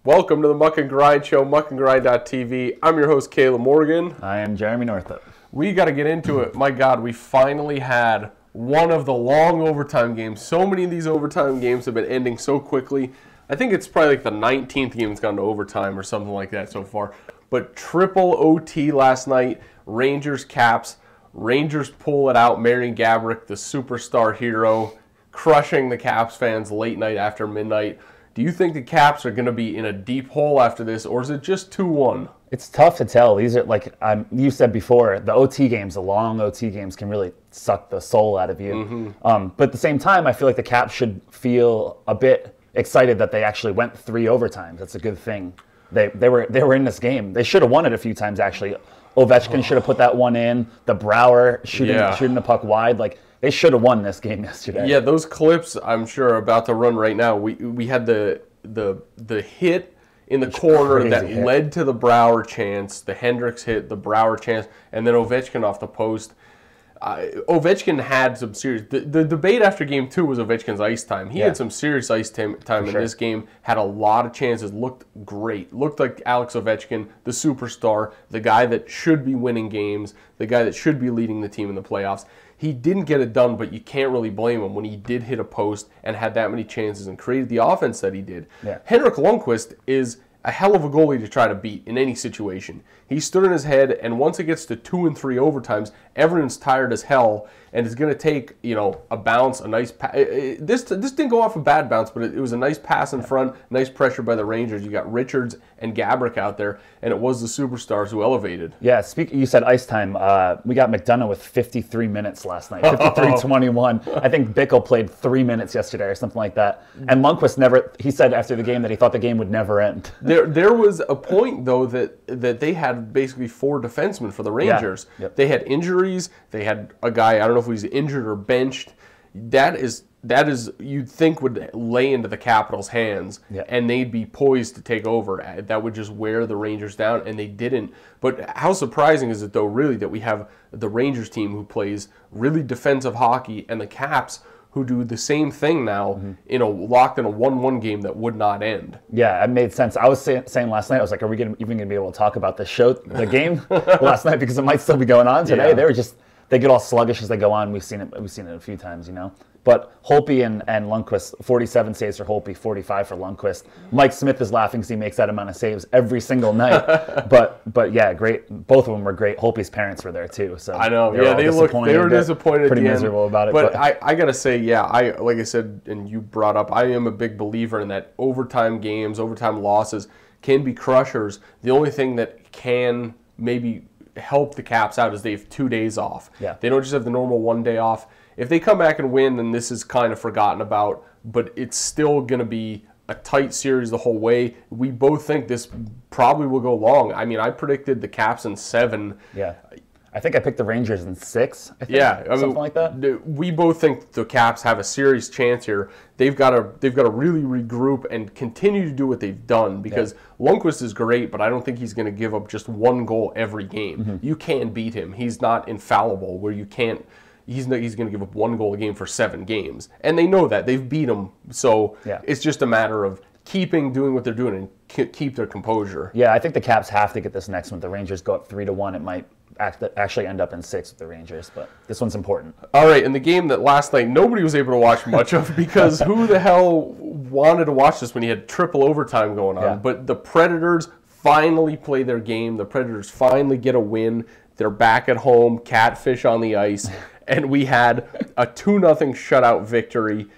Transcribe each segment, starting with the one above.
Welcome to the Muck Grind Show, muckandgrind.tv. I'm your host, Caleb Morgan. I am Jeremy Northup. We got to get into it. My God, we finally had one of the long overtime games. So many of these overtime games have been ending so quickly. I think it's probably like the 19th game that's gone to overtime or something like that so far. But triple OT last night, Rangers Caps. Rangers pull it out. Marian Gaborik, the superstar hero, crushing the Caps fans late night after midnight. Do you think the Caps are going to be in a deep hole after this, or is it just 2-1? It's tough to tell. These are, like you said before, the OT games, the long OT games can really suck the soul out of you. But at the same time, I feel like the Caps should feel a bit excited that they actually went 3 overtimes. That's a good thing. They were in this game. They should have won it a few times, actually. Ovechkin should have put that one in. The Brouwer shooting the puck wide. Like, they should have won this game yesterday. Yeah, those clips, I'm sure, are about to run right now. We had the hit in the corner that led to the Brouwer chance, the Hendricks hit, the Brouwer chance, and then Ovechkin off the post. Ovechkin had some serious... The debate after Game 2 was Ovechkin's ice time. He had some serious ice time in this game, had a lot of chances, looked great. Looked like Alex Ovechkin, the superstar, the guy that should be winning games, the guy that should be leading the team in the playoffs. He didn't get it done, but you can't really blame him when he did hit a post and had that many chances and created the offense that he did. Yeah. Henrik Lundqvist is a hell of a goalie to try to beat in any situation. He stood in his head, and once it gets to 2 and 3 overtimes, everyone's tired as hell, and it's going to take, a bounce, a nice this didn't go off a bad bounce, but it was a nice pass in front, nice pressure by the Rangers. You got Richards and Gaborik out there, and it was the superstars who elevated. Yeah, you said ice time. We got McDonough with 53 minutes last night, 53-21. I think Bickle played 3 minutes yesterday or something like that. And Lundqvist he said after the game that he thought the game would never end. There was a point, though, that they had basically 4 defensemen for the Rangers. Yeah. Yep. They had injuries. They had a guy, I don't know if he was injured or benched. That is you'd think would lay into the Capitals' hands, and they'd be poised to take over. That would just wear the Rangers down, and they didn't. But how surprising is it, though, really, that we have the Rangers team who plays really defensive hockey and the Caps who do the same thing now locked in a 1-1 game that would not end. Yeah, it made sense. I was saying last night, I was like, are we even going to be able to talk about the game last night, because it might still be going on today. Yeah. They get all sluggish as they go on. We've seen it a few times, But Holtby and Lundqvist, 47 saves for Holtby, 45 for Lundqvist. Mike Smith is laughing because he makes that amount of saves every single night. but yeah, great. Both of them were great. Holtby's parents were there too. So I know. They were disappointed. Pretty miserable about it. But I gotta say, like I said, and you brought up, I am a big believer in that overtime games, overtime losses can be crushers. The only thing that can maybe help the Caps out is they have 2 days off. Yeah. They don't just have the normal 1 day off. If they come back and win, then this is kind of forgotten about, but it's still going to be a tight series the whole way. We both think this probably will go long. I mean, I predicted the Caps in 7. Yeah. I think I picked the Rangers in 6. I think, something like that. We both think the Caps have a serious chance here. They've got to really regroup and continue to do what they've done, because Lundqvist is great, but I don't think he's going to give up just 1 goal every game. You can't beat him. He's not infallible where you can't. He's going to give up 1 goal a game for 7 games, and they know that. They've beat him, so it's just a matter of doing what they're doing and keep their composure. Yeah, I think the Caps have to get this next one. The Rangers go up 3-1. It might actually end up in 6 with the Rangers, but this one's important. All right, in the game that last night nobody was able to watch much of, because who the hell wanted to watch this when you had triple overtime going on? Yeah. But the Predators finally play their game. The Predators finally get a win. They're back at home, catfish on the ice, and we had a 2-0 shutout victory.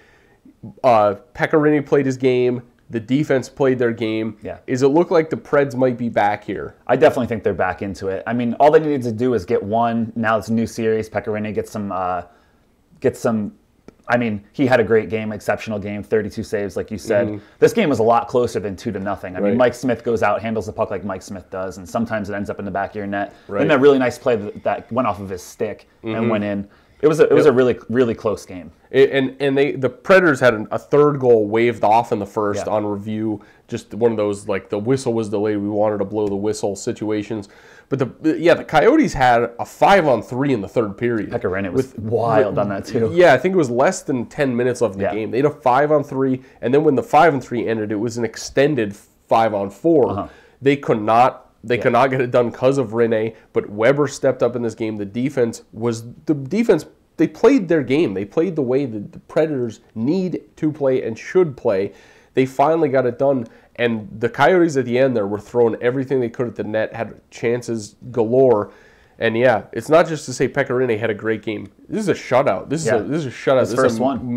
Pecorini played his game. The defense played their game. Yeah. Does it look like the Preds might be back here? I definitely think they're back into it. I mean, all they needed to do is get one. Now it's a new series. Pecorini gets some. I mean, he had a great game, exceptional game, 32 saves, like you said. This game was a lot closer than 2-0. I mean, Mike Smith goes out, handles the puck like Mike Smith does, and sometimes it ends up in the back of your net. Then that really nice play that went off of his stick and went in. It was a really, really close game. The Predators had a 3rd goal waved off in the first on review. Just one of those, like, the whistle was delayed. We wanted to blow the whistle situations. But the Coyotes had a 5-on-3 in the 3rd period. Pecorini was wild on that too. Yeah, I think it was less than 10 minutes left in the game. They had a 5-on-3, and then when the 5-on-3 ended, it was an extended 5-on-4. They could not. They could not get it done because of Rene, but Weber stepped up in this game. The defense. They played their game. They played the way that the Predators need to play and should play. They finally got it done, and the Coyotes at the end there were throwing everything they could at the net, had chances galore. And yeah, it's not just to say Pekka Rinne had a great game. This is a shutout. This is a shutout. His first one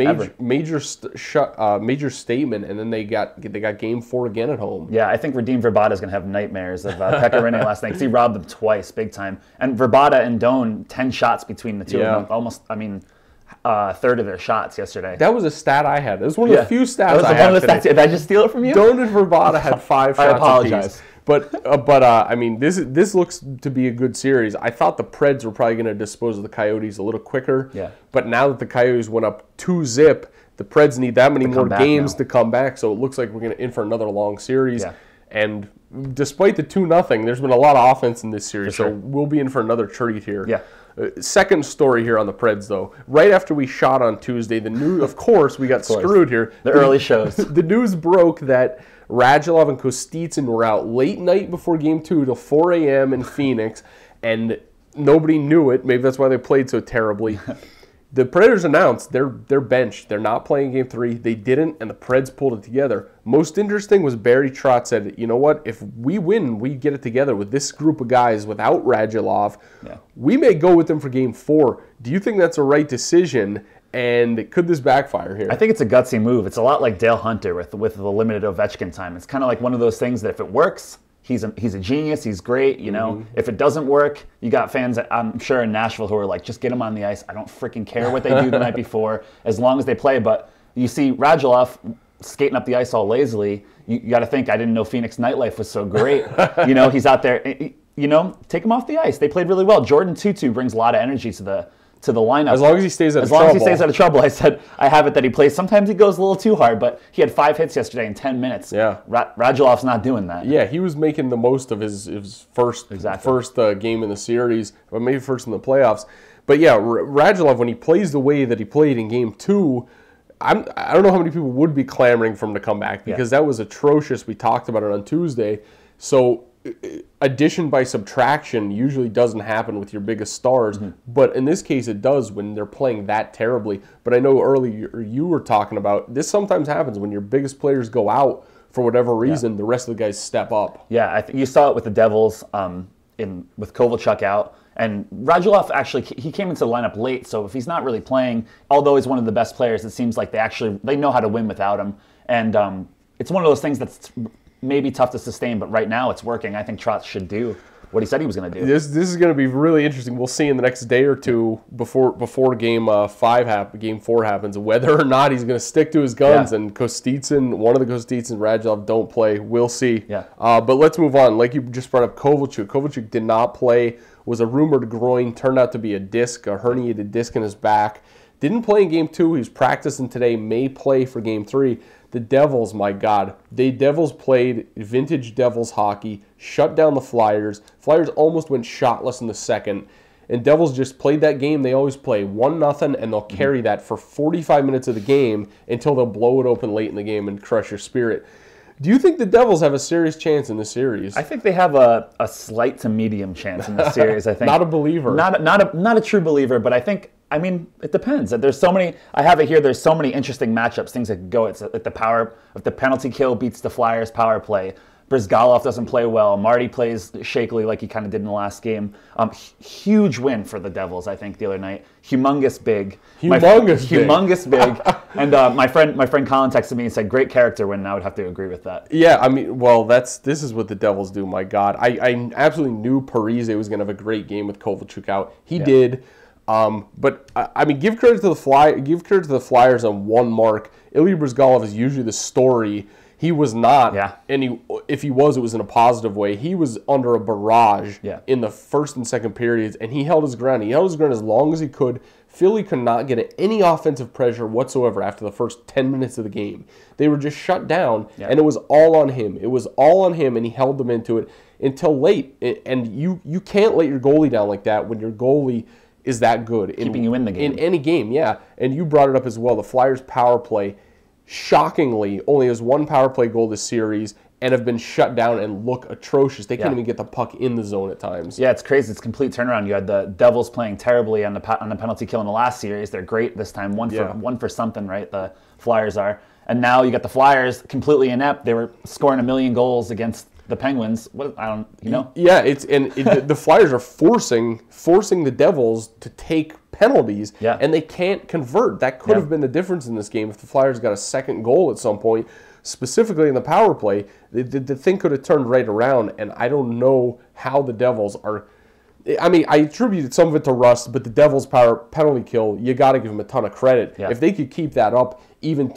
major statement, and then they got game 4 again at home. Yeah, I think Radim Verbata is going to have nightmares of Pekka Rinne last night because he robbed them twice, big time. And Verbata and Doan, 10 shots between the two of them. Almost, a third of their shots yesterday. That was a stat I had. It was one of the few stats I had. Did I just steal it from you? Doan and Verbata had 5 shots. I apologize. But this looks to be a good series. I thought the Preds were probably going to dispose of the Coyotes a little quicker. Yeah. But now that the Coyotes went up 2-0, the Preds need that many more games to come back. So it looks like we're going to in for another long series. Yeah. And despite the 2-0, there's been a lot of offense in this series. So we'll be in for another treat here. Yeah. Second story here on the Preds, though. Right after we shot on Tuesday, the news, of course, we got screwed here. The early shows. The news broke that Radulov and Kostitsyn were out late night before Game 2 till 4 a.m. in Phoenix, and nobody knew it. Maybe that's why they played so terribly. The Predators announced they're benched. They're not playing Game 3. They didn't, and the Preds pulled it together. Most interesting was Barry Trotz said, you know what? If we win, we get it together with this group of guys without Radulov. Yeah. We may go with them for Game 4. Do you think that's a right decision? And could this backfire here? I think it's a gutsy move. It's a lot like Dale Hunter with the limited Ovechkin time. It's kind of like one of those things that if it works, he's a genius. He's great. You know, if it doesn't work, you got fans that I'm sure in Nashville who are like, just get him on the ice. I don't freaking care what they do the night before, as long as they play. But you see Radulov skating up the ice all lazily. You got to think, I didn't know Phoenix nightlife was so great. You know, he's out there. You know, take him off the ice. They played really well. Jordan Tutu brings a lot of energy to the lineup. As long as he stays out of trouble. As long as he stays out of trouble. I said, I have it that he plays. Sometimes he goes a little too hard, but he had 5 hits yesterday in 10 minutes. Yeah. Radulov's not doing that. Yeah, he was making the most of his first game in the series, or maybe first in the playoffs. But yeah, Radulov, when he plays the way that he played in Game 2, I don't know how many people would be clamoring for him to come back because that was atrocious. We talked about it on Tuesday. So addition by subtraction usually doesn't happen with your biggest stars, but in this case it does when they're playing that terribly. But I know earlier you were talking about this sometimes happens when your biggest players go out for whatever reason, the rest of the guys step up. Yeah, I think you saw it with the Devils with Kovalchuk out. And Radulov actually, he came into the lineup late, so if he's not really playing, although he's one of the best players, it seems like they know how to win without him. And it's one of those things that's maybe tough to sustain, but right now it's working. I think Trotz should do what he said he was going to do. This is going to be really interesting. We'll see in the next day or two before Game 4 happens, whether or not he's going to stick to his guns. And Kostitsyn, one of the Kostitsyn and Radulov don't play. We'll see. Yeah. But let's move on. Like you just brought up, Kovalchuk. Kovalchuk did not play. Was a rumored groin. Turned out to be a herniated disc in his back. Didn't play in Game 2. He's practicing today. May play for Game 3. The Devils, my God. Devils played vintage Devils hockey, shut down the Flyers. Flyers almost went shotless in the second. And Devils just played that game they always play, 1-0, and they'll carry that for 45 minutes of the game until they'll blow it open late in the game and crush your spirit. Do you think the Devils have a serious chance in this series? I think they have a slight to medium chance in this series. I think not a believer. Not a true believer, but I think, it depends. There's so many. I have it here. There's so many interesting matchups. Things that could go. It's at the power. If the penalty kill beats the Flyers' power play, Brizgalov doesn't play well. Marty plays shakily like he kind of did in the last game. Huge win for the Devils, I think, the other night. Humongous big. Humongous big. And my friend Colin texted me and said, "Great character win." And I would have to agree with that. Yeah, this is what the Devils do. My God, I absolutely knew Parise was going to have a great game with Kovalchuk out. He did. But give credit to the Flyers on one mark. Ilya Brizgalov is usually the story. He was not, and if he was, it was in a positive way. He was under a barrage in the first and second periods, and he held his ground. He held his ground as long as he could. Philly could not get any offensive pressure whatsoever after the first 10 minutes of the game. They were just shut down, and it was all on him. It was all on him, and he held them into it until late. And you can't let your goalie down like that when your goalie is that good. Keeping you in the game. In any game, And you brought it up as well. The Flyers' power play shockingly only has one power play goal this series, and have been shut down and look atrocious. They can't even get the puck in the zone at times. Yeah, it's crazy. It's a complete turnaround. You had the Devils playing terribly on the penalty kill in the last series. They're great this time. One for something, right? The Flyers are. And now you got the Flyers completely inept. They were scoring 1 million goals against the Penguins. Yeah, the Flyers are forcing the Devils to take penalties, and they can't convert. That could have been the difference in this game if the Flyers got a second goal at some point. Specifically in the power play, the thing could have turned right around, and I don't know how the Devils are. I mean, I attributed some of it to rust, but the Devils' power penalty kill, you got to give them a ton of credit. Yeah. If they could keep that up, even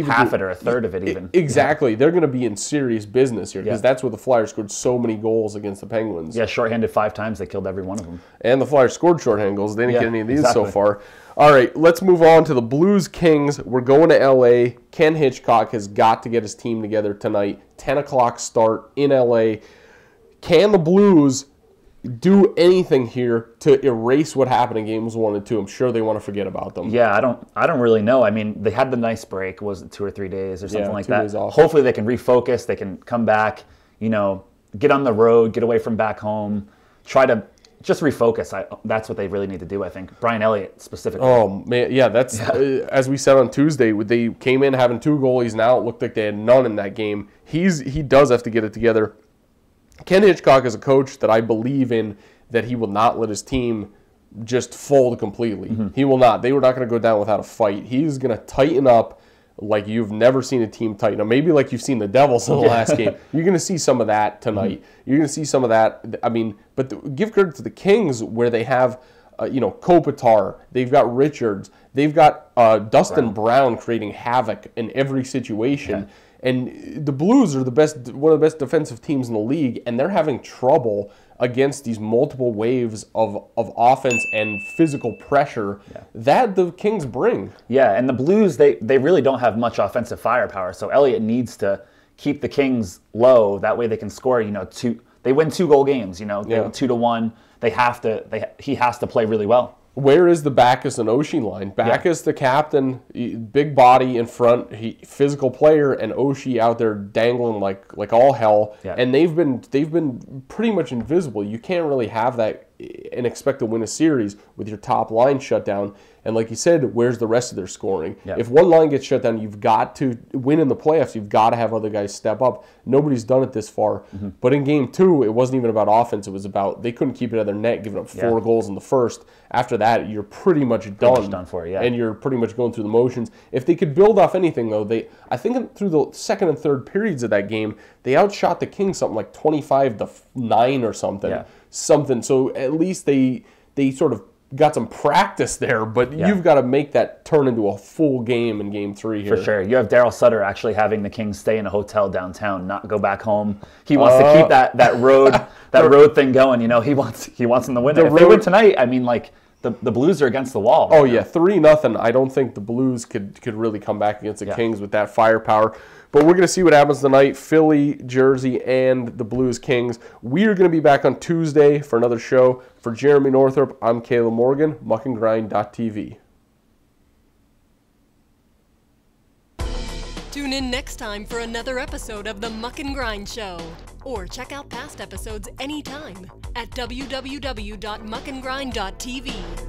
half it or a third of it, even exactly, they're going to be in serious business here because that's where the Flyers scored so many goals against the Penguins. Yeah, shorthanded 5 times, they killed every one of them. And the Flyers scored shorthand goals. They didn't get any of these so far. All right, let's move on to the Blues Kings. We're going to L.A. Ken Hitchcock has got to get his team together tonight. 10 o'clock start in L.A. Can the Blues do anything here to erase what happened in games 1 and 2? I'm sure they want to forget about them. Yeah, I don't really know. I mean, they had the nice break. Was it 2 or 3 days or something like 2 that? days off. Hopefully they can refocus. They can come back, get on the road, get away from back home, try to just refocus. That's what they really need to do, I think. Brian Elliott specifically. Oh, man. Yeah, that's, as we said on Tuesday, they came in having 2 goalies. Now it looked like they had none in that game. He does have to get it together. Ken Hitchcock is a coach that I believe in, that he will not let his team just fold completely. Mm-hmm. He will not. They were not going to go down without a fight. He's going to tighten up like you've never seen a team tighten up. Maybe like you've seen the Devils in the last game. You're going to see some of that tonight. Mm-hmm. You're going to see some of that. I mean, but give credit to the Kings where they have, Kopitar. They've got Richards. They've got Dustin Brown creating havoc in every situation. Yeah. And the Blues are one of the best defensive teams in the league, and they're having trouble against these multiple waves of offense and physical pressure that the Kings bring. Yeah, and the Blues, they really don't have much offensive firepower, so Elliott needs to keep the Kings low. That way they can score, they win 2-goal games, they win 2-1. He has to play really well. Where is the Backes and Oshie line? Backes, the captain, big body in front, physical player, and Oshie out there dangling like all hell. Yeah. And they've been pretty much invisible. You can't really have that and expect to win a series with your top line shut down. And like you said, where's the rest of their scoring? Yep. If one line gets shut down, you've got to win in the playoffs. You've got to have other guys step up. Nobody's done it this far. Mm-hmm. But in game 2, it wasn't even about offense. It was about they couldn't keep it at their net, giving up 4 goals in the first. After that, you're pretty much done for, and you're pretty much going through the motions. If they could build off anything, though, I think through the second and third periods of that game, they outshot the Kings something like 25-9 or something. Yeah. So at least they sort of got some practice there, but you've got to make that turn into a full game in game 3 here. For sure. You have Daryl Sutter actually having the Kings stay in a hotel downtown, not go back home. He wants to keep that road thing going. He wants them to win it. If they win tonight, I mean, like, the Blues are against the wall. Oh, yeah, 3-0. I don't think the Blues could really come back against the Kings with that firepower. But we're going to see what happens tonight. Philly, Jersey, and the Blues Kings. We are going to be back on Tuesday for another show. For Jeremy Northrup, I'm Caleb Morgan, muckandgrind.tv. Tune in next time for another episode of the Muck and Grind Show. Or check out past episodes anytime at www.muckandgrind.tv.